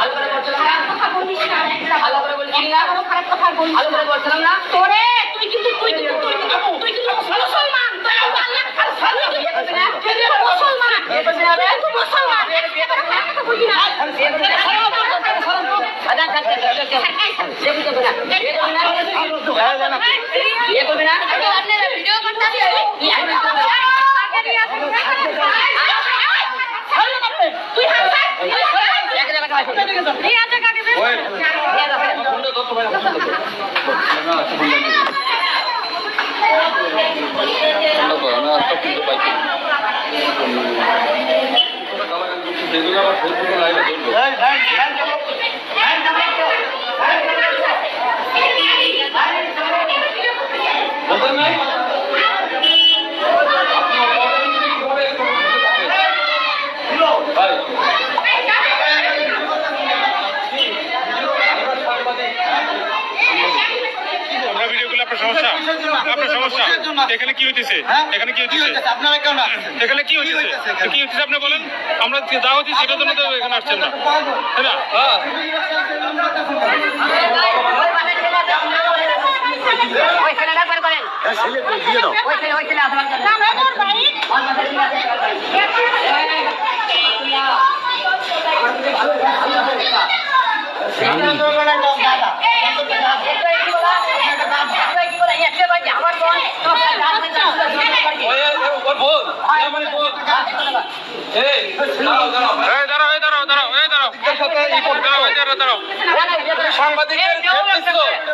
ভালো করে বলছিলাম না, কথা বলিস না, ভালো করে বলছিস না, কোনো খারাপ কথা বলিস, ভালো করে বলছিলাম না তোরে। তুই কিন্তু মুসলমান, তুই আল্লাহ খালি সালিয়ে দিয়ে দিবি না, তুই মুসলমান, তুই মুসলমান, এবারে খারাপ কথা বলবি না। আদা কাটতে দেখি তো না, দেখি তো না, ये कोई ना आपने वीडियो करता है ये आगे नहीं आ सकता तू यहां से एक जगह का नहीं आ जाएगा आगे ओए ये बंद दो तो भाई ना तो किलो बाइक बेगुना और फेसबुक लाइव এখানে কি হইতেছে এখানে কি হইতেছে আপনারা কেন আসছেন এখানে কি হইতেছে কি হইতেছে আপনি বলেন আমরা দাওয়াত দিই সেটার জন্য তো এখানে আসছেন না তাই না ওই ছেলেটা বের করেন ছেলে দিয়ে দাও ওই ছেলে আসবার জন্য না আমার ভাই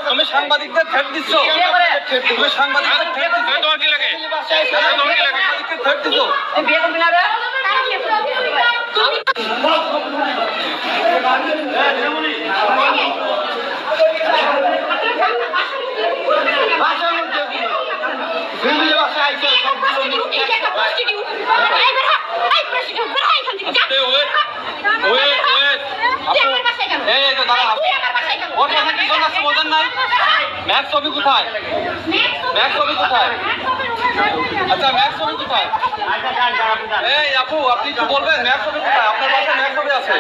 তুমি সাংবাদিকদের থ্রেট দিচ্ছ তুমি সাংবাদিকদের থ্রেট দিচ্ছ তোমার কি লাগে তোমার কি লাগে থ্রেট দিচ্ছ তুমি বিয়ে করবি না রে ভাষার মধ্যে ফ্যামিলি ভাষা আইছে সবগুলো এটা একটা প্রস্টিটিউট এই বের হ এই প্রস্টিটিউট বের হ এখান থেকে যা ওয়ে তুই আমার বাসায় কেন এই তো দাঁড়া তুই আমার বাসায় কেন ওর কথা কি জানাস বোঝেন নাই ম্যাক্স ছবি কোথায় ম্যাক্স ছবি কোথায় আচ্ছা ম্যাক্স ছবি কোথায় এই আপু আপনি কি বলবেন ম্যাক্স ছবি কোথায় আপনার বাসায় ম্যাক্স ছবি আছে